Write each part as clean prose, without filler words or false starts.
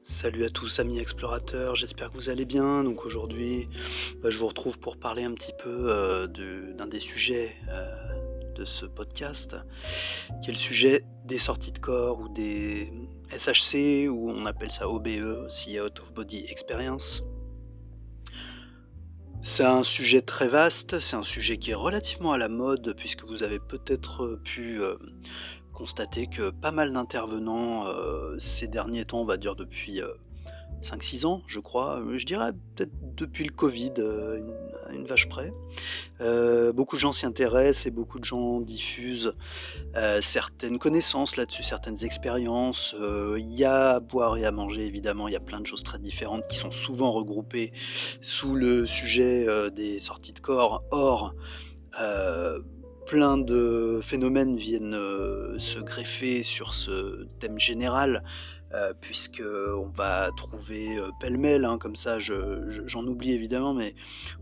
Salut à tous amis explorateurs, j'espère que vous allez bien. Donc aujourd'hui, je vous retrouve pour parler un petit peu d'un des sujets de ce podcast, qui est le sujet des sorties de corps ou des SHC, ou on appelle ça OBE aussi, Out of Body Experience. C'est un sujet très vaste, c'est un sujet qui est relativement à la mode, puisque vous avez peut-être pu constater que pas mal d'intervenants ces derniers temps, on va dire depuis 5-6 ans, je crois, je dirais peut-être depuis le Covid, à une vache près. Beaucoup de gens s'y intéressent et beaucoup de gens diffusent, certaines connaissances là-dessus, certaines expériences. Il y a à boire et à manger évidemment, il y a plein de choses très différentes qui sont souvent regroupées sous le sujet, des sorties de corps. Or, heu, plein de phénomènes viennent, se greffer sur ce thème général, puisqu'on va trouver, pêle-mêle, hein, comme ça j'en oublie évidemment, mais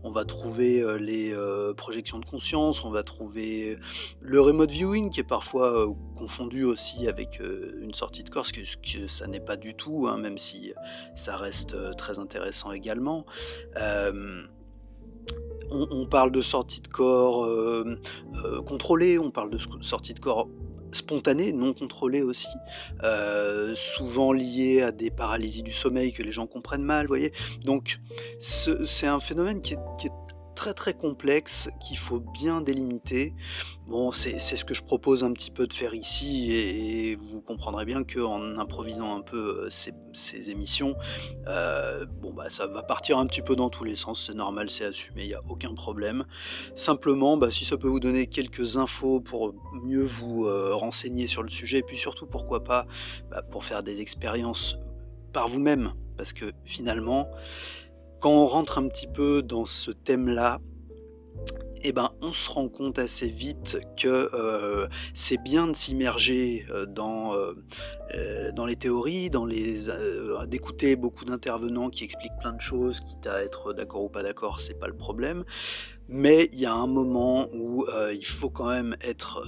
on va trouver, les, projections de conscience, on va trouver le remote viewing qui est parfois, confondu aussi avec, une sortie de corps, ce que ça n'est pas du tout, hein, même si ça reste, très intéressant également. Hem on parle de sortie de corps, contrôlée, on parle de sortie de corps spontanée, non contrôlée aussi, souvent liée à des paralysies du sommeil que les gens comprennent mal, vous voyez? Donc c'est un phénomène qui est très, très complexe, qu'il faut bien délimiter. Bon, c'est ce que je propose un petit peu de faire ici, et vous comprendrez bien qu'en improvisant un peu, ces émissions, bon, bah, ça va partir un petit peu dans tous les sens, c'est normal, c'est assumé, il y a aucun problème. Simplement, bah, si ça peut vous donner quelques infos pour mieux vous, renseigner sur le sujet, et puis surtout, pourquoi pas, bah, pour faire des expériences par vous-même. Parce que finalement, quand on rentre un petit peu dans ce thème-là, et ben, on se rend compte assez vite que, c'est bien de s'immerger, dans les théories, d'écouter beaucoup d'intervenants qui expliquent plein de choses, quitte à être d'accord ou pas d'accord, c'est pas le problème. Mais il y a un moment où, il faut quand même être,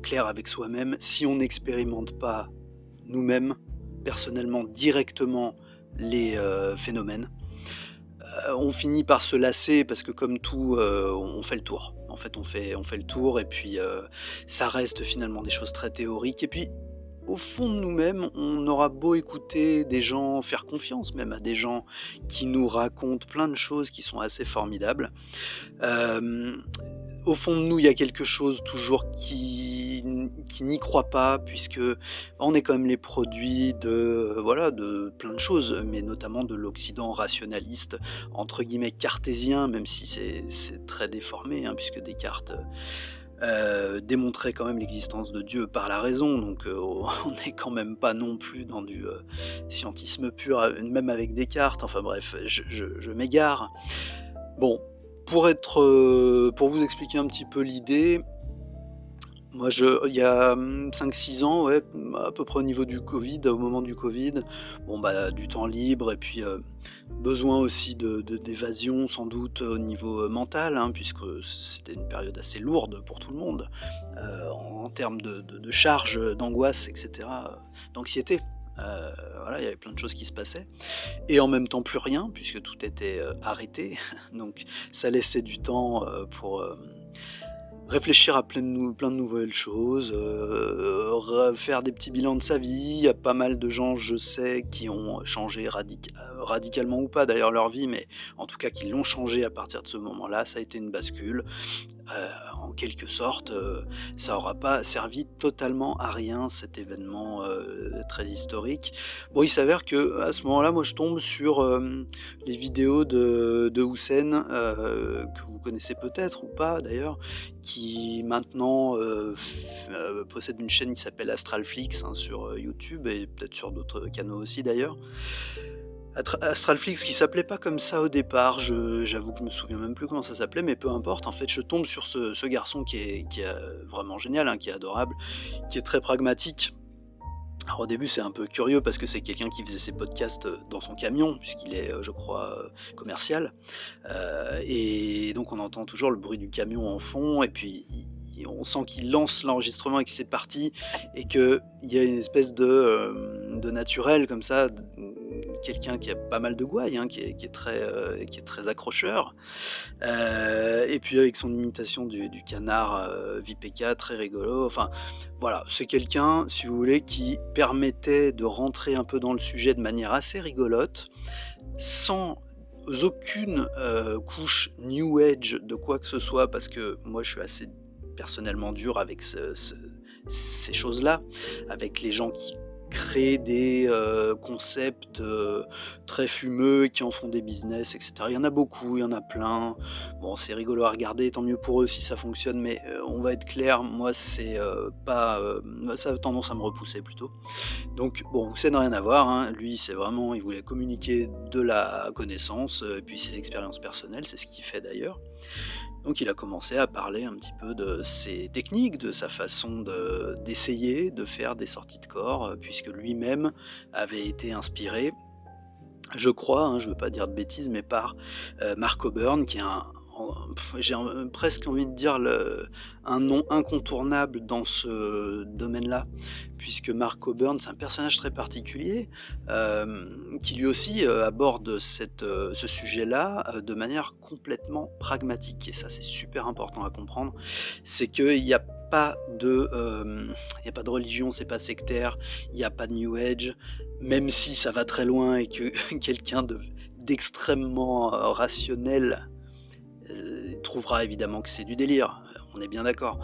clair avec soi-même. Si on n'expérimente pas nous-mêmes, personnellement, directement les, phénomènes, on finit par se lasser, parce que comme tout, on fait le tour. En fait, on fait le tour, et puis, ça reste finalement des choses très théoriques, et puis, au fond de nous-mêmes, on aura beau écouter des gens, faire confiance même à des gens qui nous racontent plein de choses qui sont assez formidables. Hem, Au fond de nous, il y a quelque chose toujours qui n'y croit pas, puisque on est quand même les produits de, voilà, de plein de choses, mais notamment de l'Occident rationaliste, entre guillemets «cartésien», même si c'est très déformé, hein, puisque Descartes, démontrait quand même l'existence de Dieu par la raison, donc on n'est quand même pas non plus dans du, scientisme pur, même avec Descartes, enfin bref, je m'égare. Bon, pour vous expliquer un petit peu l'idée, moi il y a, 5-6 ans, ouais, à peu près au niveau du Covid, au moment du Covid, bon, bah, du temps libre, et puis, besoin aussi d'évasion sans doute au niveau, mental, hein, puisque c'était une période assez lourde pour tout le monde, en termes de charge, d'angoisse, et cetera, d'anxiété. Voilà, il y avait plein de choses qui se passaient, et en même temps plus rien, puisque tout était, arrêté. Donc ça laissait du temps, pour, réfléchir à plein de nouvelles choses, refaire des petits bilans de sa vie. Il y a pas mal de gens, je sais, qui ont changé radicalement ou pas d'ailleurs leur vie, mais en tout cas qui l'ont changé à partir de ce moment-là. Ça a été une bascule. En quelque sorte, ça aura pas servi totalement à rien, cet événement, très historique. Bon, il s'avère que à ce moment-là, moi je tombe sur, les vidéos de Houssen, que vous connaissez peut-être ou pas d'ailleurs, qui maintenant, possède une chaîne qui s'appelle Astralflix, hein, sur, YouTube, et peut-être sur d'autres canaux aussi d'ailleurs. Astralflix, qui s'appelait pas comme ça au départ, j'avoue que je me souviens même plus comment ça s'appelait, mais peu importe. En fait, je tombe sur ce garçon qui est vraiment génial, hein, qui est adorable, qui est très pragmatique. Alors au début, c'est un peu curieux parce que c'est quelqu'un qui faisait ses podcasts, dans son camion, puisqu'il est, je crois, commercial, et donc on entend toujours le bruit du camion en fond, et puis on sent qu'il lance l'enregistrement et que c'est parti, et qu'il y a une espèce de naturel comme ça, quelqu'un qui a pas mal de gouaille, hein, qui est très accrocheur, et puis avec son imitation du canard, VPK très rigolo, enfin voilà, c'est quelqu'un, si vous voulez, qui permettait de rentrer un peu dans le sujet de manière assez rigolote, sans aucune, couche new age de quoi que ce soit, parce que moi je suis assez personnellement dur avec ces choses-là, avec les gens qui créent des, concepts, très fumeux et qui en font des business et cetera. Il y en a beaucoup, il y en a plein. Bon, c'est rigolo à regarder, tant mieux pour eux si ça fonctionne, mais, on va être clair, moi c'est, pas, ça a tendance à me repousser plutôt. Donc bon, ça n'a rien à voir, hein. Lui, c'est vraiment il voulait communiquer de la connaissance, et puis ses expériences personnelles, c'est ce qu'il fait d'ailleurs. Donc il a commencé à parler un petit peu de ses techniques, de sa façon d'essayer de faire des sorties de corps, puisque lui-même avait été inspiré, je crois, hein, je ne veux pas dire de bêtises, mais par, Mark Coburn qui est j'ai presque envie de dire un nom incontournable dans ce domaine-là. Puisque Mark Coburn, c'est un personnage très particulier, qui lui aussi, aborde ce sujet-là, de manière complètement pragmatique et ça, c'est super important à comprendre. C'est qu'il y a pas de, il y a pas de religion, c'est pas sectaire, il n'y a pas de new age, même si ça va très loin et que quelqu'un d'extrêmement, rationnel, trouvera évidemment que c'est du délire, on est bien d'accord.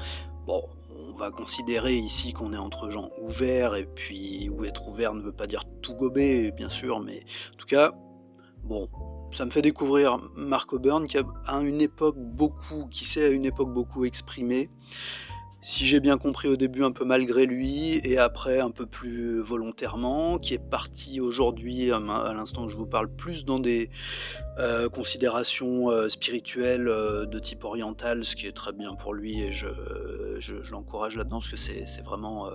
Bon, on va considérer ici qu'on est entre gens ouverts et puis où être ouvert ne veut pas dire tout gober, bien sûr, mais en tout cas, bon, ça me fait découvrir Mark O'Byrne qui a à une époque beaucoup qui s'est à une époque beaucoup exprimé. Si j'ai bien compris au début un peu malgré lui et après un peu plus volontairement, qui est parti aujourd'hui, à l'instant où je vous parle, plus dans des, considérations, spirituelles, de type oriental, ce qui est très bien pour lui et je l'encourage là-dedans parce que c'est vraiment,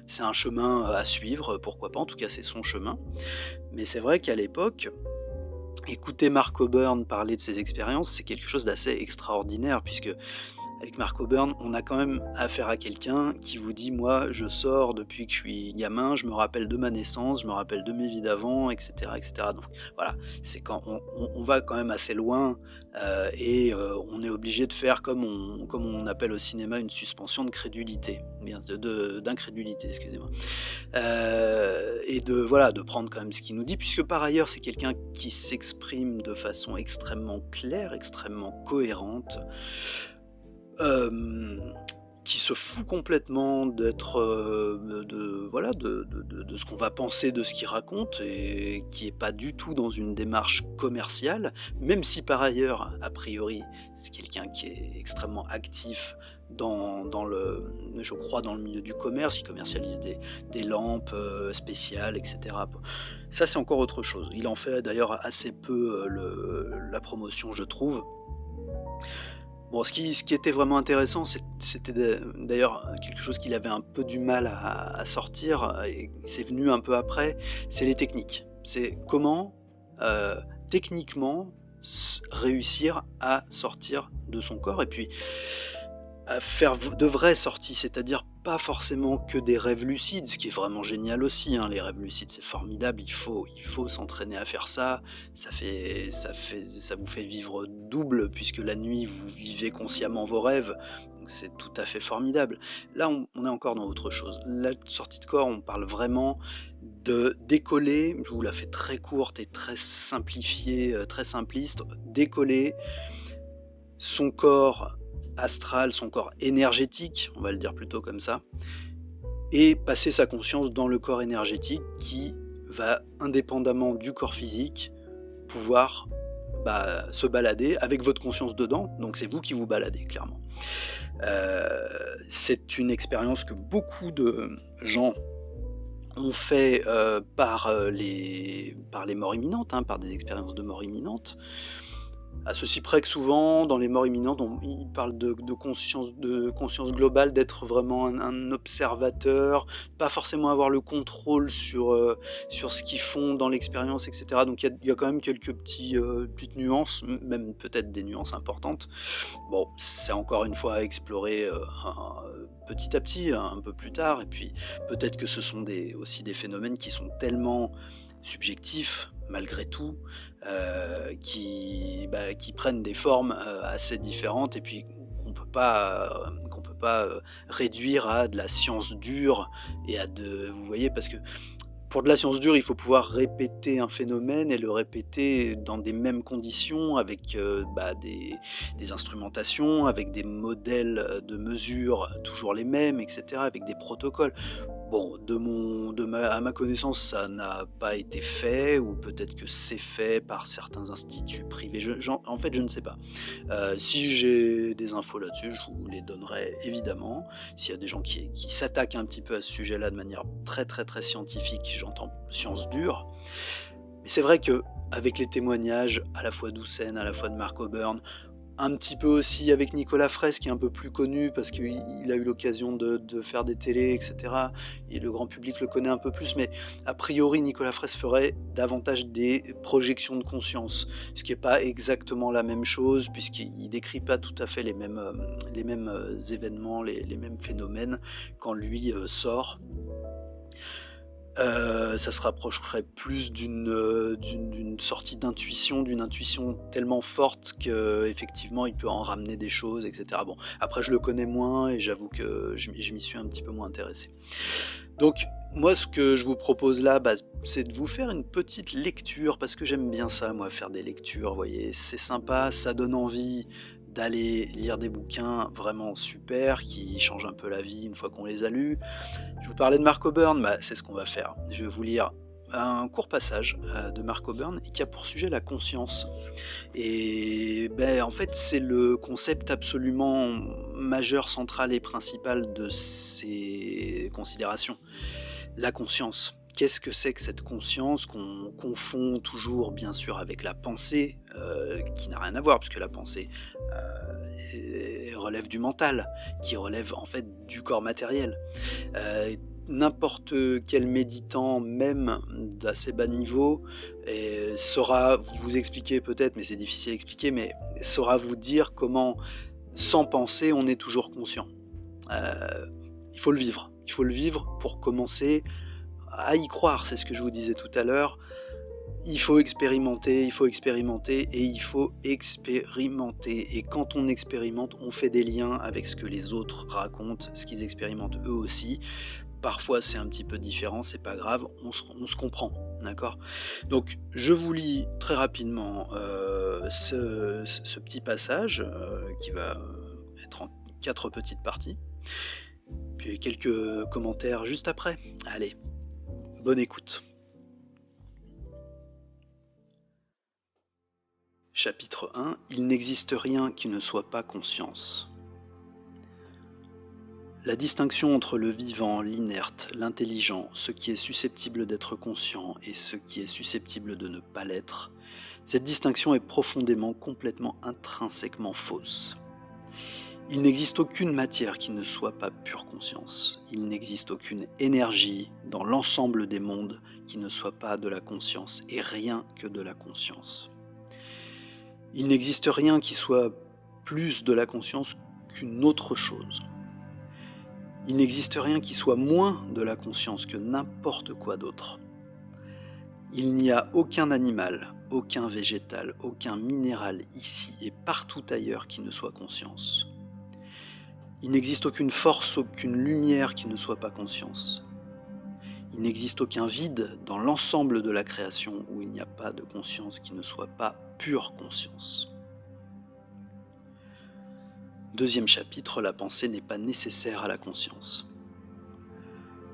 c'est un chemin, à suivre, pourquoi pas, en tout cas c'est son chemin. Mais c'est vrai qu'à l'époque, écouter Mark O'Byrne parler de ses expériences, c'est quelque chose d'assez extraordinaire puisque avec Mark O'Byrne, on a quand même affaire à quelqu'un qui vous dit: «Moi, je sors depuis que je suis gamin, je me rappelle de ma naissance, je me rappelle de mes vies d'avant» et cetera. Donc voilà, c'est quand on va quand même assez loin, et on est obligé de faire comme on appelle au cinéma une suspension de crédulité, bien d'incrédulité, excusez-moi. Et de voilà, de prendre quand même ce qu'il nous dit, puisque par ailleurs, c'est quelqu'un qui s'exprime de façon extrêmement claire, extrêmement cohérente. Hem, qui se fout complètement d'être, de voilà, de ce qu'on va penser de ce qu'il raconte et qui est pas du tout dans une démarche commerciale, même si par ailleurs, a priori, c'est quelqu'un qui est extrêmement actif dans le je crois dans le milieu du commerce. Il commercialise des lampes, spéciales et cetera. Ça, c'est encore autre chose. Il en fait d'ailleurs assez peu, le la promotion, je trouve. Bon, ce qui était vraiment intéressant, c'était d'ailleurs quelque chose qu'il avait un peu du mal à sortir, et c'est venu un peu après, c'est les techniques. C'est comment, techniquement, réussir à sortir de son corps et puis à faire de vraies sorties, c'est-à-dire pas forcément que des rêves lucides, ce qui est vraiment génial aussi, hein. Les rêves lucides, c'est formidable, il faut s'entraîner à faire ça. Ça vous fait vivre double puisque la nuit, vous vivez consciemment vos rêves, donc c'est tout à fait formidable. Là, on est encore dans autre chose. La sortie de corps, on parle vraiment de décoller, je vous la fais très courte et très simplifiée, très simpliste, décoller son corps astral, son corps énergétique, on va le dire plutôt comme ça, et passer sa conscience dans le corps énergétique qui va, indépendamment du corps physique, pouvoir, bah, se balader avec votre conscience dedans, donc c'est vous qui vous baladez clairement. C'est une expérience que beaucoup de gens ont fait, par les morts imminentes, hein, par des expériences de mort imminente. À ceci près que souvent, dans les morts imminentes, ils parlent de conscience globale, d'être vraiment un observateur, pas forcément avoir le contrôle sur ce qu'ils font dans l'expérience et cetera. Donc il y a quand même quelques petites nuances, même peut-être des nuances importantes. Bon, c'est encore une fois à explorer, petit à petit, un peu plus tard et puis peut-être que ce sont aussi des phénomènes qui sont tellement subjectifs, malgré tout, qui prennent des formes, assez différentes et puis qu'on peut pas, réduire à de la science dure et à de vous voyez? Parce que pour de la science dure, il faut pouvoir répéter un phénomène et le répéter dans des mêmes conditions avec, des instrumentations, avec des modèles, de mesure toujours les mêmes et cetera, avec des protocoles. Bon, de ma à ma connaissance, ça n'a pas été fait ou peut-être que c'est fait par certains instituts privés. En fait, je ne sais pas. Si j'ai des infos là-dessus, je vous les donnerai évidemment. S'il y a des gens qui s'attaquent un petit peu à ce sujet-là de manière très, très, très scientifique, j'entends science dure. Mais c'est vrai que avec les témoignages à la fois d'Houssen, à la fois de Mark O'Byrne, un petit peu aussi avec Nicolas Fraisse qui est un peu plus connu parce qu'il a eu l'occasion de faire des télés et cetera et le grand public le connaît un peu plus, mais a priori Nicolas Fraisse ferait davantage des projections de conscience, ce qui est pas exactement la même chose puisqu'il décrit pas tout à fait les mêmes, événements, les mêmes phénomènes quand lui, sort. Ça se rapprocherait plus d'une sortie d'intuition, d'une intuition tellement forte qu'effectivement il peut en ramener des choses et cetera. Bon, après je le connais moins et j'avoue que je m'y suis un petit peu moins intéressé. Donc moi ce que je vous propose là, c'est de vous faire une petite lecture parce que j'aime bien ça moi, faire des lectures, vous voyez? C'est sympa, ça donne envie d'aller lire des bouquins vraiment super qui changent un peu la vie une fois qu'on les a lus. Je vous parlais de Mark O'Byrne, c'est ce qu'on va faire. Je vais vous lire un court passage, de Mark O'Byrne et qui a pour sujet la conscience et en fait, c'est le concept absolument majeur, central et principal de ces considérations. La conscience. Qu'est-ce que c'est que cette conscience qu'on confond toujours, bien sûr, avec la pensée, qui n'a rien à voir puisque la pensée, relève du mental, qui relève, en fait, du corps matériel. N'importe quel méditant, même d'assez bas niveau, saura vous expliquer peut-être, mais c'est difficile à expliquer, mais saura vous dire comment, sans penser, on est toujours conscient. Il faut le vivre. Il faut le vivre pour commencer à y croire, c'est ce que je vous disais tout à l'heure. Il faut expérimenter et il faut expérimenter et quand on expérimente, on fait des liens avec ce que les autres racontent, ce qu'ils expérimentent eux aussi. Parfois, c'est un petit peu différent, c'est pas grave, on se comprend, d'accord? Donc je vous lis très rapidement, ce petit passage, qui va, être en 4 petites parties, puis quelques commentaires juste après. Allez, bonne écoute. Chapitre 1: Il n'existe rien qui ne soit pas conscience. La distinction entre le vivant, l'inerte, l'intelligent, ce qui est susceptible d'être conscient et ce qui est susceptible de ne pas l'être, cette distinction est profondément, complètement, intrinsèquement fausse. Il n'existe aucune matière qui ne soit pas pure conscience. Il n'existe aucune énergie dans l'ensemble des mondes qui ne soit pas de la conscience et rien que de la conscience. Il n'existe rien qui soit plus de la conscience qu'une autre chose. Il n'existe rien qui soit moins de la conscience que n'importe quoi d'autre. Il n'y a aucun animal, aucun végétal, aucun minéral ici et partout ailleurs qui ne soit conscience. Il n'existe aucune force, aucune lumière qui ne soit pas conscience. Il n'existe aucun vide dans l'ensemble de la création où il n'y a pas de conscience qui ne soit pas pure conscience. Deuxième chapitre, la pensée n'est pas nécessaire à la conscience.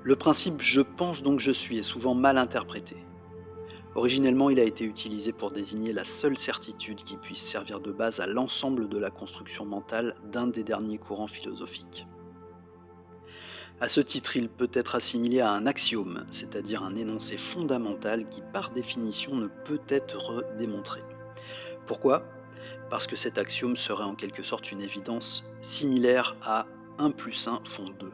Le principe « je pense donc je suis » est souvent mal interprété. Originellement, il a été utilisé pour désigner la seule certitude qui puisse servir de base à l'ensemble de la construction mentale d'un des derniers courants philosophiques. À ce titre, il peut être assimilé à un axiome, c'est-à-dire un énoncé fondamental qui, par définition, ne peut être démontré. Pourquoi ? Parce que cet axiome serait en quelque sorte une évidence similaire à 1 plus 1 font 2.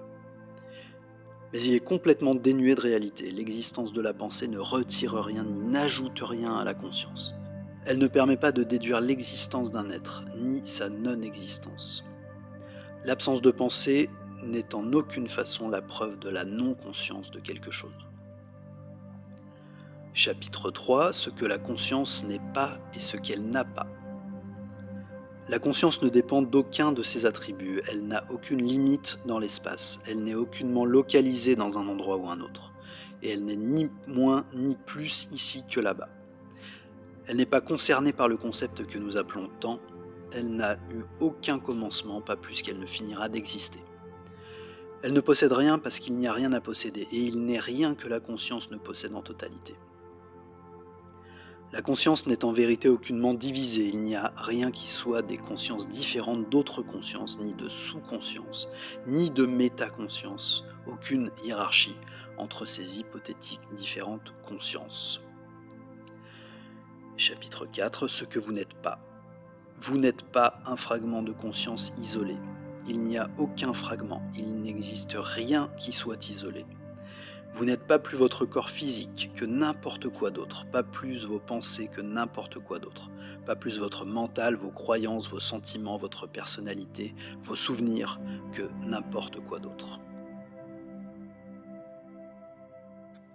Mais il est complètement dénué de réalité. L'existence de la pensée ne retire rien ni n'ajoute rien à la conscience. Elle ne permet pas de déduire l'existence d'un être, ni sa non-existence. L'absence de pensée n'est en aucune façon la preuve de la non-conscience de quelque chose. Chapitre 3, ce que la conscience n'est pas et ce qu'elle n'a pas. La conscience ne dépend d'aucun de ses attributs, elle n'a aucune limite dans l'espace, elle n'est aucunement localisée dans un endroit ou un autre, et elle n'est ni moins ni plus ici que là-bas. Elle n'est pas concernée par le concept que nous appelons temps, elle n'a eu aucun commencement, pas plus qu'elle ne finira d'exister. Elle ne possède rien parce qu'il n'y a rien à posséder, et il n'est rien que la conscience ne possède en totalité. La conscience n'est en vérité aucunement divisée, il n'y a rien qui soit des consciences différentes d'autres consciences, ni de sous-conscience, ni de métaconscience, aucune hiérarchie entre ces hypothétiques différentes consciences. Chapitre 4, ce que vous n'êtes pas. Vous n'êtes pas un fragment de conscience isolé. Il n'y a aucun fragment, il n'existe rien qui soit isolé. Vous n'êtes pas plus votre corps physique que n'importe quoi d'autre, pas plus vos pensées que n'importe quoi d'autre, pas plus votre mental, vos croyances, vos sentiments, votre personnalité, vos souvenirs que n'importe quoi d'autre.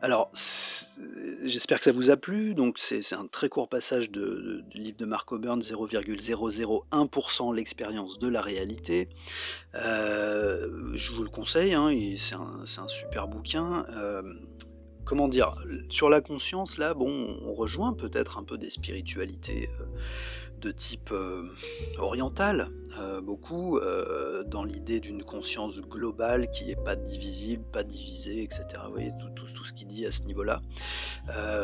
Alors, j'espère que ça vous a plu. Donc, c'est un très court passage du livre de Mark Oburn, 0,001% l'expérience de la réalité. Je vous le conseille, hein, c'est un super bouquin. Comment dire? Sur la conscience, là, bon, on rejoint peut-être un peu des spiritualités de type oriental, beaucoup, dans l'idée d'une conscience globale qui est pas divisible, pas divisée, et cetera. Vous voyez, tout ce qu'il dit à ce niveau-là.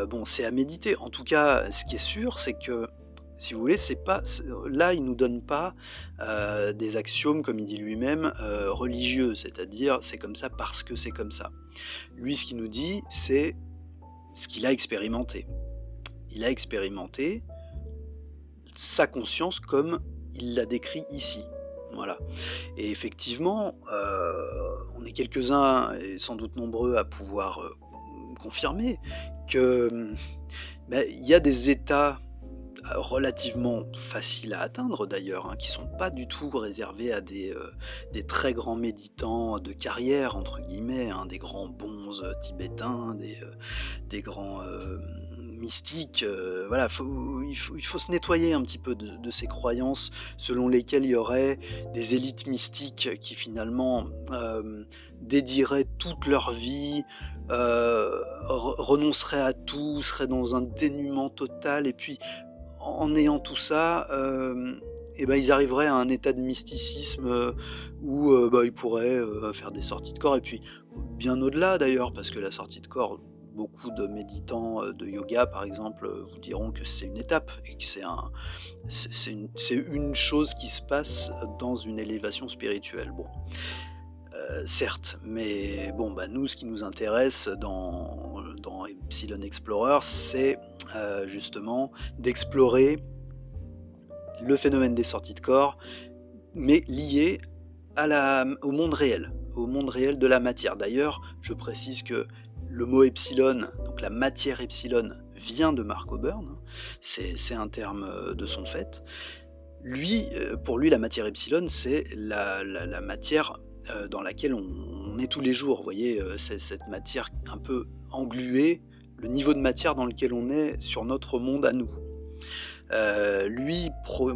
Bon, c'est à méditer. En tout cas, ce qui est sûr, c'est que, si vous voulez, c'est pas là, il nous donne pas, des axiomes, comme il dit lui-même, religieux, c'est-à-dire: «C'est comme ça parce que c'est comme ça». Lui, ce qu'il nous dit, c'est ce qu'il a expérimenté. Il a expérimenté sa conscience comme il l'a décrit ici. Voilà. Et effectivement, on est quelques-uns et sans doute nombreux à pouvoir, confirmer que, il y a des états relativement faciles à atteindre d'ailleurs, hein, qui sont pas du tout réservés à des très grands méditants de «carrière» entre guillemets, hein, des grands bonzes tibétains, des grands, mystiques, voilà, il faut se nettoyer un petit peu de ces croyances selon lesquelles il y aurait des élites mystiques qui finalement, dédieraient toute leur vie, renonceraient à tout, seraient dans un dénuement total et puis en ayant tout ça, et ben, ils arriveraient à un état de mysticisme, où, ils pourraient, faire des sorties de corps et puis bien au-delà d'ailleurs, parce que la sortie de corps, beaucoup de méditants, de yoga par exemple, vous diront que c'est une étape et que c'est une chose qui se passe dans une élévation spirituelle. Bon, certes, mais bon, nous, ce qui nous intéresse dans Epsilon Explorer, c'est, justement d'explorer le phénomène des sorties de corps, mais lié au monde réel de la matière. D'ailleurs, je précise que le mot epsilon, donc la matière epsilon, vient de Mark Oburn, hein. C'est un terme, de son fait. Lui, pour lui, la matière epsilon, c'est la matière, dans laquelle on est tous les jours. Vous voyez, c'est cette matière un peu engluée, le niveau de matière dans lequel on est sur notre monde à nous. Lui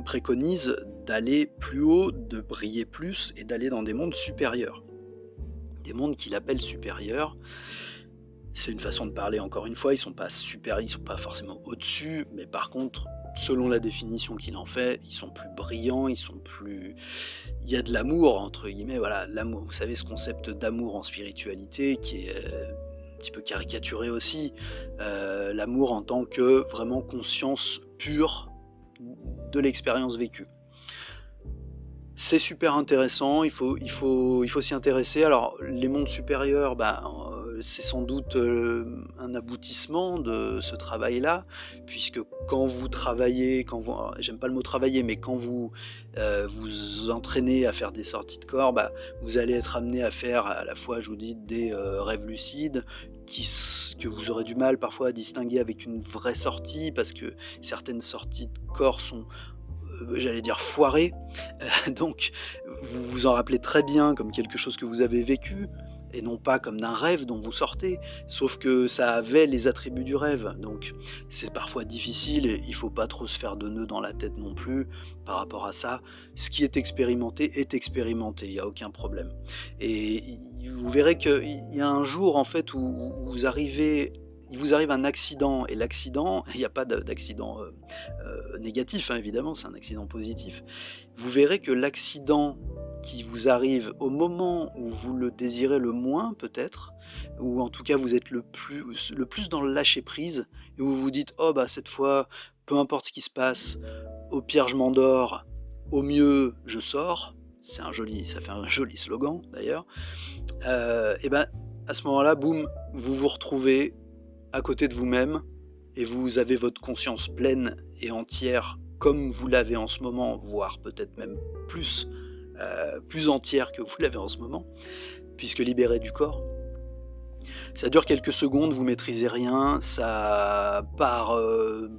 préconise d'aller plus haut, de briller plus et d'aller dans des mondes supérieurs. Des mondes qu'il appelle supérieurs. C'est une façon de parler encore une fois, ils sont pas forcément au-dessus, mais par contre, selon la définition qu'il en fait, ils sont plus brillants, il y a de «l'amour» entre guillemets, voilà, l'amour. Vous savez ce concept d'amour en spiritualité qui est, un petit peu caricaturé aussi, l'amour en tant que vraiment conscience pure de l'expérience vécue. C'est super intéressant, il faut s'y intéresser. Alors les mondes supérieurs, c'est sans doute, un aboutissement de ce travail-là, puisque quand vous travaillez, j'aime pas le mot travailler, mais quand vous, vous entraînez à faire des sorties de corps, vous allez être amené à faire à la fois, je vous dis, des, rêves lucides que vous aurez du mal parfois à distinguer avec une vraie sortie, parce que certaines sorties de corps sont, j'allais dire foirées, donc vous vous en rappelez très bien comme quelque chose que vous avez vécu, et non pas comme d'un rêve dont vous sortez, sauf que ça avait les attributs du rêve. Donc c'est parfois difficile et il faut pas trop se faire de nœuds dans la tête non plus par rapport à ça. Ce qui est expérimenté, il y a aucun problème. Et vous verrez qu'il y a un jour en fait où vous arrivez il vous arrive un accident et l'accident, il n'y a pas d'accident, négatif, hein, évidemment, c'est un accident positif. Vous verrez que l'accident qui vous arrive au moment où vous le désirez le moins peut-être, ou en tout cas vous êtes le plus dans le lâcher prise et où vous vous dites: «Oh bah cette fois, peu importe ce qui se passe, au pire je m'endors, au mieux je sors». Ça fait un joli slogan d'ailleurs. Et ben, à ce moment-là, boum, vous vous retrouvez à côté de vous-même et vous avez votre conscience pleine et entière comme vous l'avez en ce moment, voire peut-être même plus, plus entière que vous l'avez en ce moment, puisque libérée du corps. Ça dure quelques secondes, vous maîtrisez rien, ça part,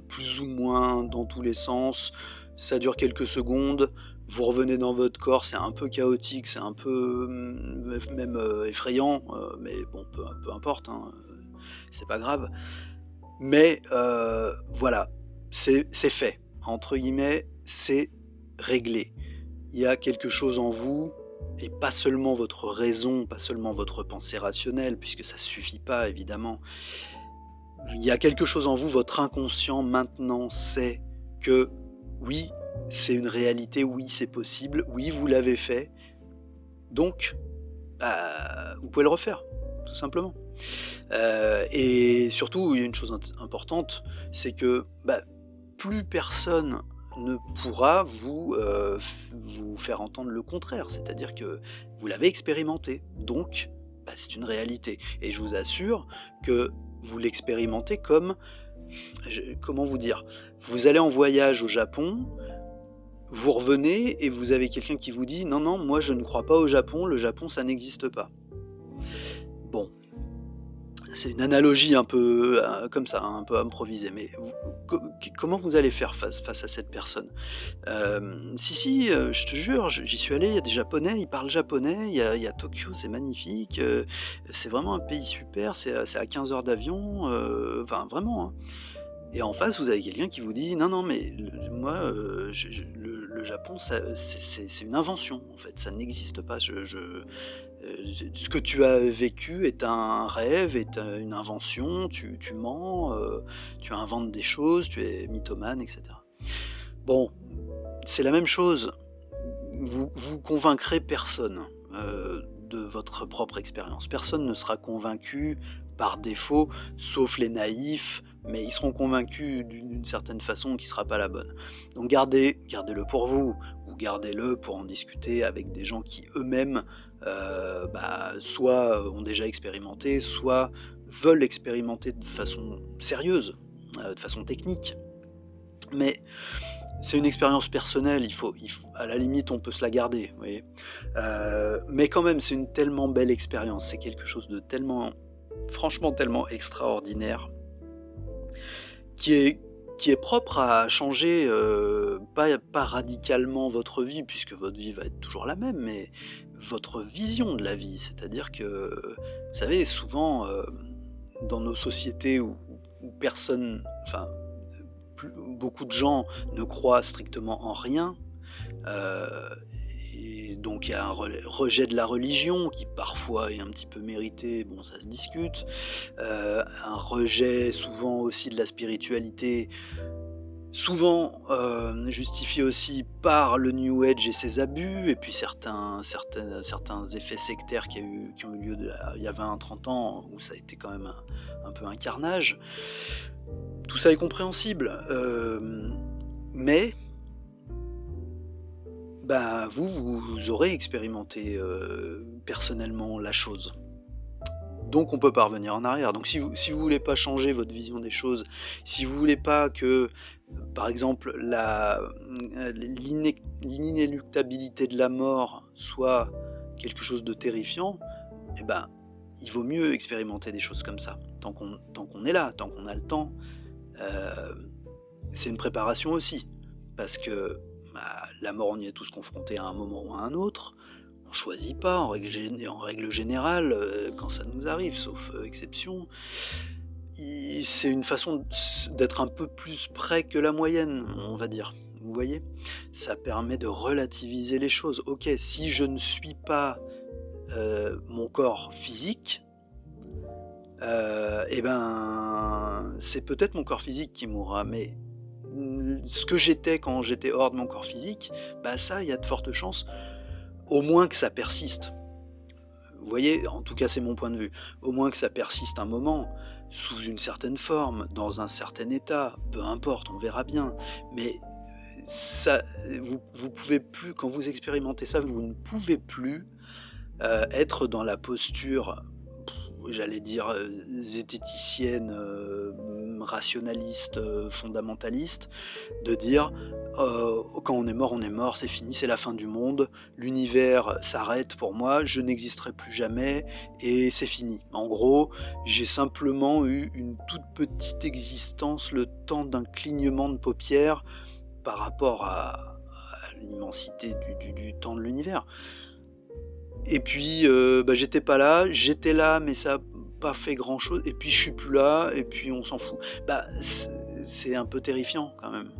plus ou moins dans tous les sens, ça dure quelques secondes, vous revenez dans votre corps, c'est un peu chaotique, c'est un peu, même, effrayant, mais bon, peu importe, hein, c'est pas grave. Mais voilà, c'est «fait», entre guillemets, c'est réglé. Il y a quelque chose en vous et pas seulement votre raison, pas seulement votre pensée rationnelle, puisque ça suffit pas évidemment. Il y a quelque chose en vous, votre inconscient maintenant sait que oui, c'est une réalité, oui, c'est possible, oui, vous l'avez fait, donc bah, vous pouvez le refaire, tout simplement. Et surtout, il y a une chose importante, c'est que, bah, plus personne ne pourra vous faire entendre le contraire. C'est-à-dire que vous l'avez expérimenté, donc bah, c'est une réalité et je vous assure que vous l'expérimentez comme comment vous dire? Vous allez en voyage au Japon, vous revenez et vous avez quelqu'un qui vous dit: «Non, non, moi je ne crois pas au Japon, le Japon ça n'existe pas». Bon, c'est une analogie un peu, comme ça, hein, un peu improvisée, mais vous comment vous allez faire face à cette personne? «Si, si, je te jure, j'y suis allé, il y a des Japonais, ils parlent japonais, il y a Tokyo, c'est magnifique, c'est vraiment un pays super, c'est à 15 heures d'avion», enfin vraiment, hein. Et en face, vous avez quelqu'un qui vous dit: «Non, non, mais moi, le Japon, ça c'est une invention, en fait, ça n'existe pas. Ce que tu as vécu est un rêve, une invention, tu mens, tu inventes des choses, tu es mythomane» et cetera. Bon, c'est la même chose. Vous convaincrez personne, de votre propre expérience. Personne ne sera convaincu par défaut, sauf les naïfs, mais ils seront convaincus d'une certaine façon qui ne sera pas la bonne. Donc gardez-le pour vous ou gardez-le pour en discuter avec des gens qui eux-mêmes, bah, soit ont déjà expérimenté, soit veulent expérimenter de façon sérieuse, de façon technique. Mais c'est une expérience personnelle, il faut à la limite, on peut se la garder, vous voyez? Mais quand même, c'est une tellement belle expérience, c'est quelque chose de tellement franchement tellement extraordinaire, qui est qui est propre à changer, pas radicalement votre vie, puisque votre vie va être toujours la même, mais votre vision de la vie. C'est-à-dire que, vous savez, souvent, dans nos sociétés où personne enfin, beaucoup de gens ne croient strictement en rien, heu et donc il y a un rejet de la religion qui parfois est un petit peu mérité, bon ça se discute. Un rejet souvent aussi de la spiritualité, souvent, justifié aussi par le New Age et ses abus et puis certains effets sectaires qui ont eu lieu il y a 20-30 ans où ça a été quand même un peu un carnage. Tout ça est compréhensible, mais bah, vous aurez expérimenté, personnellement la chose. Donc on peut pas revenir en arrière. Donc si vous voulez pas changer votre vision des choses, si vous voulez pas que, par exemple, l'inéluctabilité de la mort soit quelque chose de terrifiant, eh ben, il vaut mieux expérimenter des choses comme ça. Tant qu'on est là, tant qu'on a le temps, heu, c'est une préparation aussi. Parce que, bah, la mort, on y est tous confrontés à un moment ou à un autre. On choisit pas en règle générale, quand ça nous arrive, sauf, exception. C'est une façon d'être un peu plus près que la moyenne, on va dire. Vous voyez? Ça permet de relativiser les choses. OK, si je ne suis pas, mon corps physique, et ben, c'est peut-être mon corps physique qui mourra, mais, ce que j'étais quand j'étais hors de mon corps physique, bah, ça, il y a de fortes chances, au moins que ça persiste. Vous voyez? En tout cas, c'est mon point de vue. Au moins que ça persiste un moment, sous une certaine forme, dans un certain état, peu importe, on verra bien. Mais ça, vous pouvez plus quand vous expérimentez ça, vous ne pouvez plus, être dans la posture, j'allais dire, zététicienne, rationaliste, fondamentaliste, de dire, «Quand on est mort, c'est fini, c'est la fin du monde, l'univers s'arrête pour moi, je n'existerai plus jamais et c'est fini». En gros, j'ai simplement eu une toute petite existence, le temps d'un clignement de paupières par rapport à l'immensité du temps de l'univers. Et puis, bah, j'étais là, mais ça a pas fait grand chose et puis je suis plus là et puis on s'en fout. Bah, c'est un peu terrifiant quand même.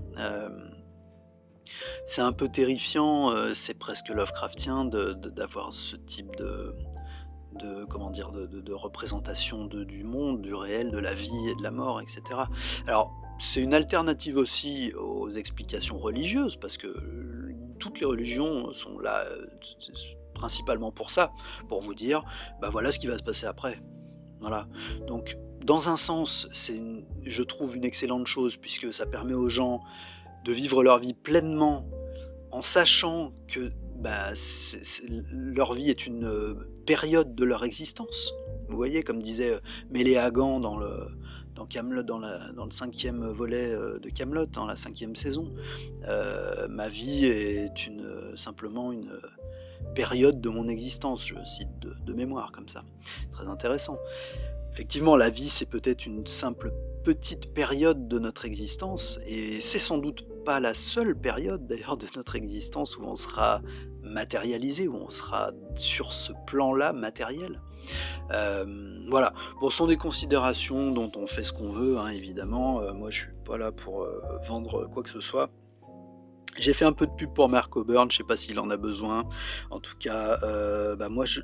C'est un peu terrifiant, c'est presque Lovecraftien d'avoir ce type de comment dire? De représentation du monde, du réel, de la vie et de la mort et cetera. Alors, c'est une alternative aussi aux explications religieuses parce que, toutes les religions sont là, principalement pour ça, pour vous dire: «Bah, voilà ce qui va se passer après». Voilà. Donc dans un sens, je trouve une excellente chose puisque ça permet aux gens de vivre leur vie pleinement en sachant que, bah, leur vie est une, période de leur existence. Vous voyez? Comme disait, Méléagant dans Kaamelott, dans le 5e volet, de Kaamelott, dans la 5e saison. «Ma vie est simplement une, période de mon existence», je cite de mémoire comme ça. Très intéressant. Effectivement, la vie, c'est peut-être une simple petite période de notre existence et c'est sans doute pas la seule période d'ailleurs de notre existence où on sera matérialisé, où on sera sur ce plan-là matériel. Voilà. Bon, ce sont des considérations dont on fait ce qu'on veut, hein, évidemment, moi je suis pas là pour, vendre quoi que ce soit. J'ai fait un peu de pub pour Mark Coburn, je sais pas s'il en a besoin. En tout cas, bah, moi je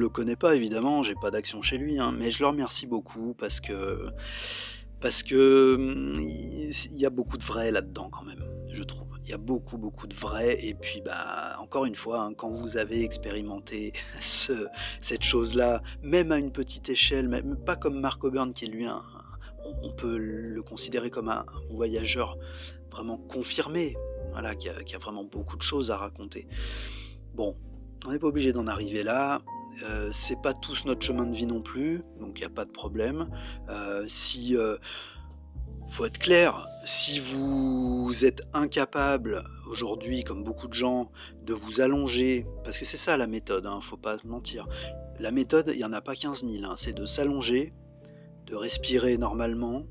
le connais pas évidemment, j'ai pas d'action chez lui, hein, mais je le remercie beaucoup parce que, il y a beaucoup de vrai là-dedans quand même, je trouve. Il y a beaucoup, beaucoup de vrai et puis, bah, encore une fois, hein, quand vous avez expérimenté cette chose-là, même à une petite échelle, même pas comme Mark Coburn qui est lui on peut le considérer comme un voyageur vraiment confirmé, voilà, qui a vraiment beaucoup de choses à raconter. Bon, on n'est pas obligé d'en arriver là, c'est pas tous notre chemin de vie non plus, donc il y a pas de problème. Si, faut être clair, si vous êtes incapable aujourd'hui, comme beaucoup de gens, de vous allonger parce que c'est ça la méthode, hein, faut pas se mentir. La méthode, il y en a pas 15 000, hein, c'est de s'allonger, de respirer normalement,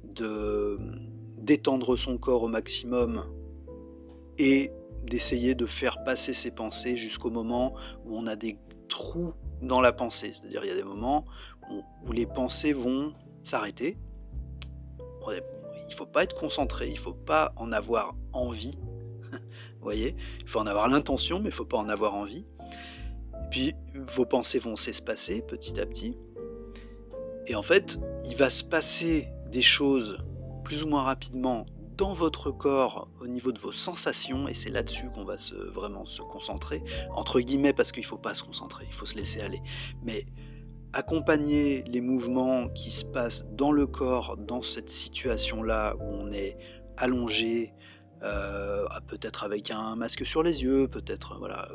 de, détendre son corps au maximum et d'essayer de faire passer ses pensées jusqu'au moment où on a des trous dans la pensée. C'est-à-dire, il y a des moments où les pensées vont s'arrêter. Ouais, il faut pas être concentré, il faut pas en avoir envie, vous voyez? Il faut en avoir l'intention, mais il faut pas en avoir envie. Et puis, vos pensées vont s'espacer petit à petit et en fait, il va se passer des choses plus ou moins rapidement dans votre corps au niveau de vos sensations et c'est là-dessus qu'on va vraiment se «concentrer» entre guillemets parce qu'il faut pas se concentrer, il faut se laisser aller. Mais accompagner les mouvements qui se passent dans le corps, dans cette situation-là où on est allongé, peut-être avec un masque sur les yeux, peut-être, voilà,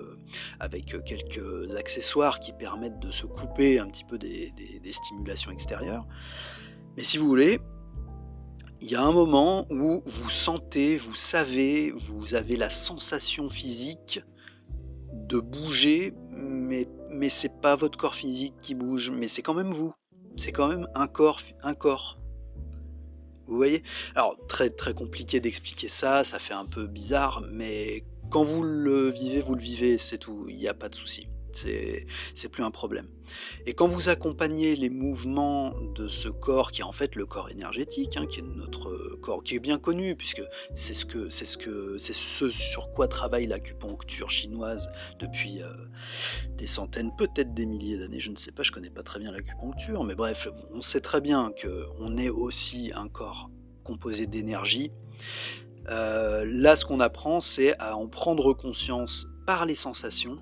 avec, quelques accessoires qui permettent de se couper un petit peu des stimulations extérieures. Mais si vous voulez, il y a un moment où vous sentez, vous savez, vous avez la sensation physique de bouger, mais c'est pas votre corps physique qui bouge, mais c'est quand même vous. C'est quand même un corps. Vous voyez? Alors très, très compliqué d'expliquer ça, ça fait un peu bizarre, mais quand vous le vivez, c'est tout, il y a pas de souci. C'est plus un problème. Et quand vous accompagnez les mouvements de ce corps qui est en fait le corps énergétique, hein, qui est notre, corps qui est bien connu puisque c'est ce sur quoi travaille l'acupuncture chinoise depuis, des centaines, peut-être des milliers d'années, je ne sais pas, je connais pas très bien l'acupuncture, mais bref, on sait très bien qu'on est aussi un corps composé d'énergie. Là, ce qu'on apprend, c'est à en prendre conscience par les sensations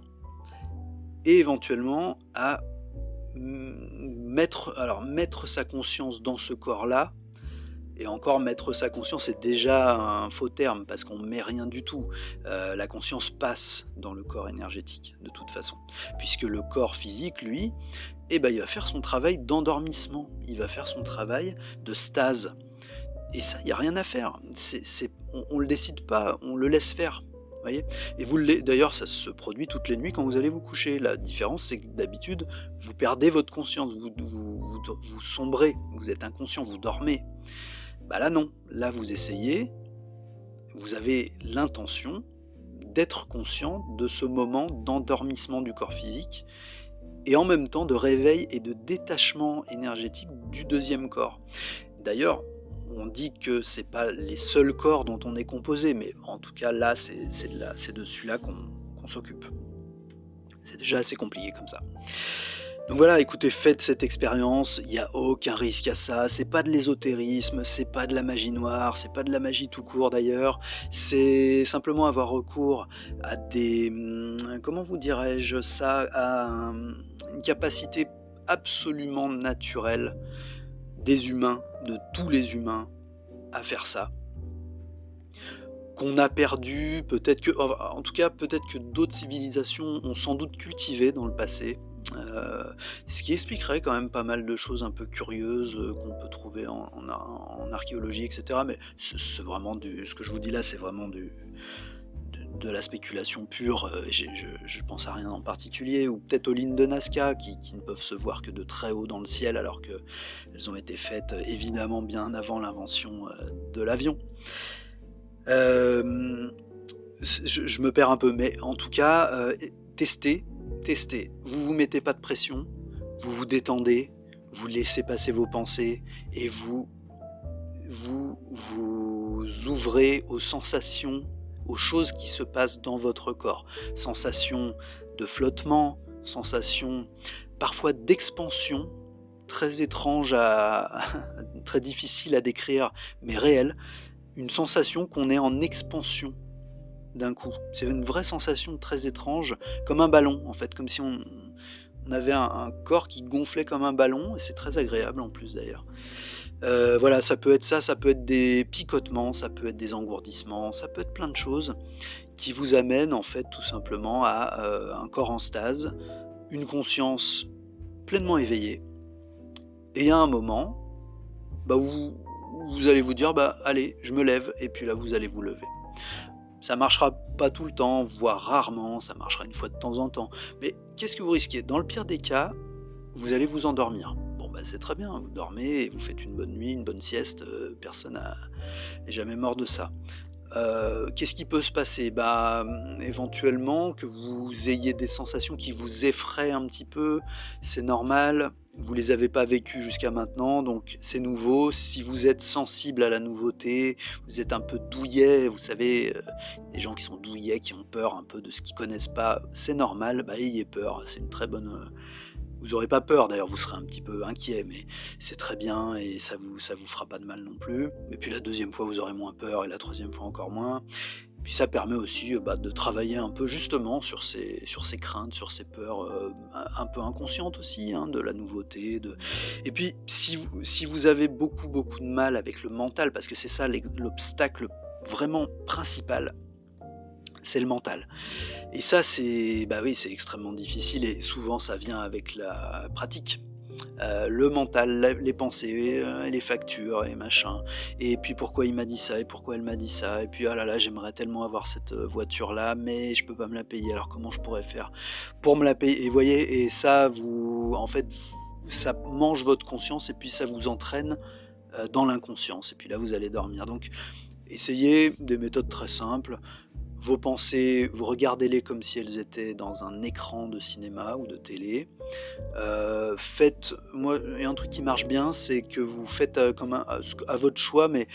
et éventuellement à mettre sa conscience dans ce corps-là. Et encore mettre sa conscience, c'est déjà un faux terme parce qu'on met rien du tout. La conscience passe dans le corps énergétique de toute façon. Puisque le corps physique, lui, eh ben, il va faire son travail d'endormissement, il va faire son travail de stase. Et ça, il y a rien à faire. On le décide pas, on le laisse faire. Voyez? Et d'ailleurs, ça se produit toutes les nuits quand vous allez vous coucher. La différence, c'est que d'habitude, vous perdez votre conscience, vous sombrez, vous êtes inconscient, vous dormez. Bah là non, là vous essayez, vous avez l'intention d'être conscient de ce moment d'endormissement du corps physique et en même temps de réveil et de détachement énergétique du deuxième corps. D'ailleurs, on dit que c'est pas les seuls corps dont on est composé, mais en tout cas là, c'est de celui-là qu'on s'occupe. C'est déjà assez compliqué comme ça. Donc voilà, écoutez, faites cette expérience, il y a aucun risque à ça, c'est pas de l'ésotérisme, c'est pas de la magie noire, c'est pas de la magie tout court d'ailleurs, c'est simplement avoir recours à des, comment vous dirais-je ça? À une capacité absolument naturelle des humains, de tous les humains, à faire ça. Qu'on a perdu, peut-être que en tout cas, peut-être que d'autres civilisations ont sans doute cultivé dans le passé, ce qui expliquerait quand même pas mal de choses un peu curieuses, qu'on peut trouver en archéologie et cetera. Mais c'est vraiment du ce que je vous dis là, c'est vraiment de la spéculation pure, je pense à rien en particulier, ou peut-être aux lignes de Nazca qui ne peuvent se voir que de très haut dans le ciel alors qu'elles ont été faites, évidemment bien avant l'invention, de l'avion. Hem, je me perds un peu, mais en tout cas, testez, testez. Vous vous mettez pas de pression, vous vous détendez, vous laissez passer vos pensées et vous ouvrez aux sensations, aux choses qui se passent dans votre corps. Sensations de flottement, sensations parfois d'expansion, très étranges à très difficiles à décrire, mais réelles. Une sensation qu'on est en expansion d'un coup. C'est une vraie sensation très étrange, comme un ballon en fait, comme si on avait un corps qui gonflait comme un ballon et c'est très agréable en plus d'ailleurs. Voilà, ça peut être ça, ça peut être des picotements, ça peut être des engourdissements, ça peut être plein de choses qui vous amènent en fait tout simplement à, un corps en stase, une conscience pleinement éveillée et il y a un moment, bah, où vous allez vous dire: «Bah, allez, je me lève» et puis là vous allez vous lever. Ça marchera pas tout le temps, voire rarement, ça marchera une fois de temps en temps. Mais qu'est-ce que vous risquez? Dans le pire des cas, vous allez vous endormir. Bon, bah, c'est très bien, vous dormez et vous faites une bonne nuit, une bonne sieste, personne n'est jamais mort de ça. Qu'est-ce qui peut se passer? Bah, éventuellement que vous ayez des sensations qui vous effraient un petit peu, c'est normal. Vous les avez pas vécues jusqu'à maintenant, donc c'est nouveau. Si vous êtes sensible à la nouveauté, vous êtes un peu douillet, vous savez, les gens qui sont douillets, qui ont peur un peu de ce qu'ils connaissent pas, c'est normal, bah, ayez peur, c'est une très bonne, vous aurez pas peur d'ailleurs, vous serez un petit peu inquiet, mais c'est très bien et ça vous fera pas de mal non plus. Et puis la deuxième fois, vous aurez moins peur et la troisième fois encore moins. Puis ça permet aussi, bah, de travailler un peu justement sur ces craintes, sur ces peurs, un peu inconscientes aussi, hein, de la nouveauté, et puis si vous avez beaucoup, beaucoup de mal avec le mental, parce que c'est ça l'obstacle vraiment principal, c'est le mental. Et ça, bah, oui, c'est extrêmement difficile et souvent ça vient avec la pratique. Le mental, les pensées, les factures et machin et puis pourquoi il m'a dit ça et pourquoi elle m'a dit ça et puis: «Ah là là, j'aimerais tellement avoir cette, voiture-là, mais je peux pas me la payer, alors comment je pourrais faire pour me la payer?» Et vous voyez? Et ça en fait, ça mange votre conscience et puis ça vous entraîne, dans l'inconscience et puis là, vous allez dormir. Donc essayez des méthodes très simples. Vos pensées, vous regardez-les comme si elles étaient dans un écran de cinéma ou de télé. Faites moi il y a un truc qui marche bien, c'est que vous faites, comme un à votre choix, mais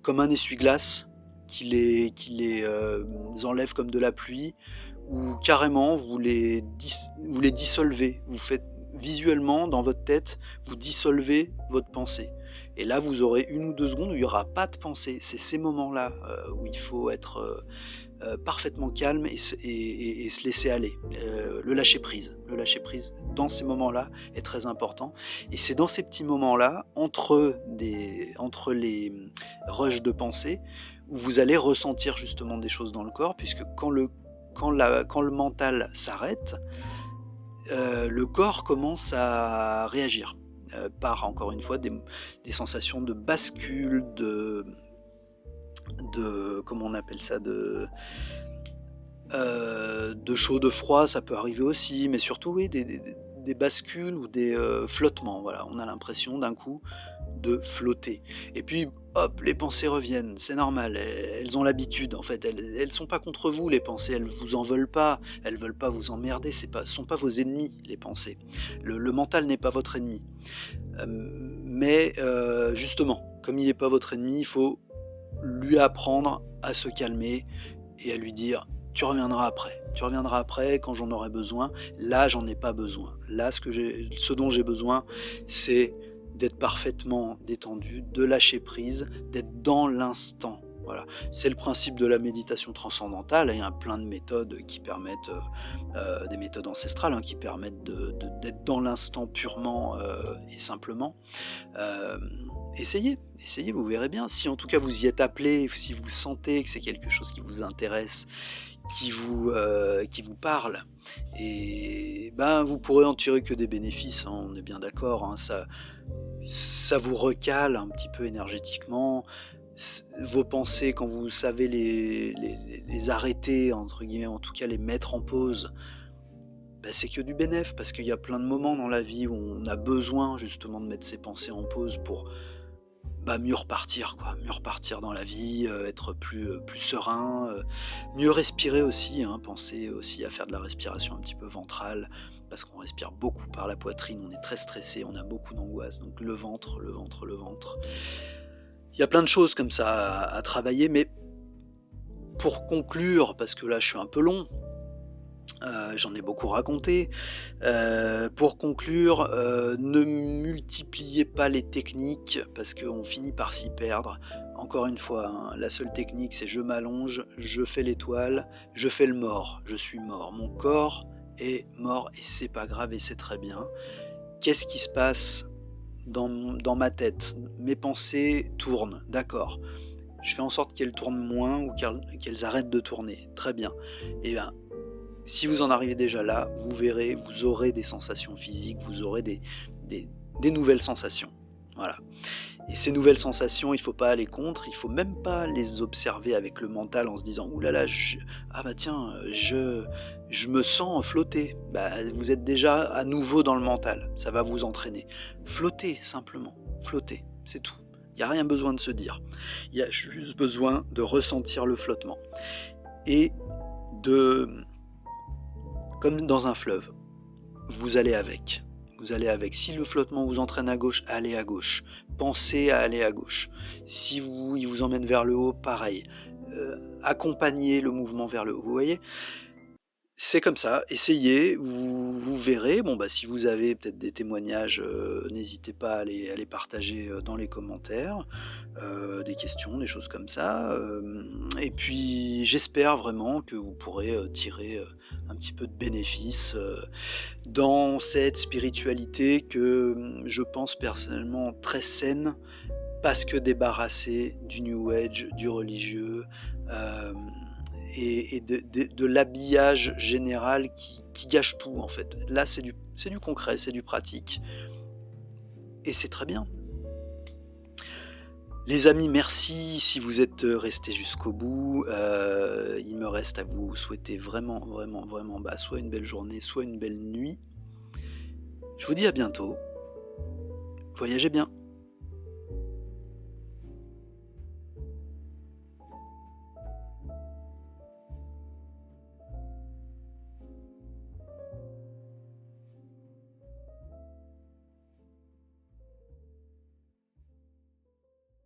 comme un essuie-glaces qui les enlève comme de la pluie ou carrément vous les dissolvez. Vous faites visuellement dans votre tête, vous dissolvez votre pensée et là, vous aurez 1 ou 2 secondes où il y aura pas de pensée. C'est ces moments-là, où il faut être, parfaitement calme et se laisser aller. Le lâcher prise. Le lâcher prise dans ces moments-là est très important et c'est dans ces petits moments-là, entre les, rushs de pensée, où vous allez ressentir justement des choses dans le corps puisque quand le mental s'arrête, le corps commence à réagir, par encore une fois des sensations de bascule, de comment on appelle ça? De chaud, de froid, ça peut arriver aussi, mais surtout oui, des bascules ou des, flottements, voilà. On a l'impression d'un coup de flotter et puis hop, les pensées reviennent, c'est normal, elles ont l'habitude en fait, elles sont pas contre vous les pensées, elles vous en veulent pas, elles veulent pas vous emmerder, ce sont pas vos ennemis les pensées. Le mental n'est pas votre ennemi, mais justement, comme il n'est pas votre ennemi, il faut lui apprendre à se calmer et à lui dire: tu reviendras après quand j'en aurai besoin. Là, j'en ai pas besoin. Là, ce dont j'ai besoin, c'est d'être parfaitement détendu, de lâcher prise, d'être dans l'instant. Voilà, c'est le principe de la méditation transcendantale, il y a plein de méthodes qui permettent, des méthodes ancestrales, hein, qui permettent d'être dans l'instant purement, et simplement. Essayez, vous verrez bien. Si en tout cas vous y êtes appelé, si vous sentez que c'est quelque chose qui vous intéresse, qui vous parle et ben, vous pourrez en tirer que des bénéfices, hein, on est bien d'accord, hein. Ça vous recale un petit peu énergétiquement. Vos pensées quand vous savez les «arrêter» entre guillemets, en tout cas les mettre en pause, bah, c'est que du bénéf parce qu'il y a plein de moments dans la vie où on a besoin justement de mettre ses pensées en pause pour, bah, mieux repartir quoi, mieux repartir dans la vie, être plus serein, mieux respirer aussi, hein. Pensez aussi à faire de la respiration un petit peu ventrale parce qu'on respire beaucoup par la poitrine, on est très stressé, on a beaucoup d'angoisse, donc le ventre, le ventre, le ventre. Il y a plein de choses comme ça à travailler, mais pour conclure, parce que là je suis un peu long, j'en ai beaucoup raconté. Pour conclure, ne multipliez pas les techniques parce qu'on finit par s'y perdre. Encore une fois, hein, la seule technique, c'est je m'allonge, je fais l'étoile, je fais le mort, je suis mort. Mon corps est mort et c'est pas grave et c'est très bien. Qu'est-ce qui se passe dans ma tête? Mes pensées tournent, d'accord. Je fais en sorte qu'elles tournent moins ou qu'elles arrêtent de tourner. Très bien. Et ben, si vous en arrivez déjà là, vous verrez, vous aurez des sensations physiques, vous aurez des des nouvelles sensations. Voilà et ces nouvelles sensations, il ne faut pas aller contre, il ne faut même pas les observer avec le mental en se disant: «Ouh là là, ah bah tiens, je me sens flotter». Bah, vous êtes déjà à nouveau dans le mental, ça va vous entraîner. Flottez simplement, flottez, c'est tout. Il y a rien besoin de se dire. Il y a juste besoin de ressentir le flottement et de comme dans un fleuve, vous allez avec. Vous allez avec. Si le flottement vous entraîne à gauche, allez à gauche. Pensez à aller à gauche. Si il vous emmène vers le haut, pareil. Accompagnez le mouvement vers le haut. Vous voyez? C'est comme ça, essayez, vous verrez. Bon, bah, si vous avez peut-être des témoignages, n'hésitez pas à les partager, dans les commentaires, des questions, des choses comme ça, et puis j'espère vraiment que vous pourrez, tirer, un petit peu de bénéfice, dans cette spiritualité que, je pense personnellement très saine, parce que débarrassée du new age, du religieux, hem et de l'habillage général qui gâche tout, en fait. Là, c'est du concret, c'est du pratique et c'est très bien. Les amis, merci si vous êtes, restés jusqu'au bout. Il me reste à vous souhaiter vraiment, vraiment, vraiment, bah, soit une belle journée, soit une belle nuit. Je vous dis à bientôt. Voyagez bien.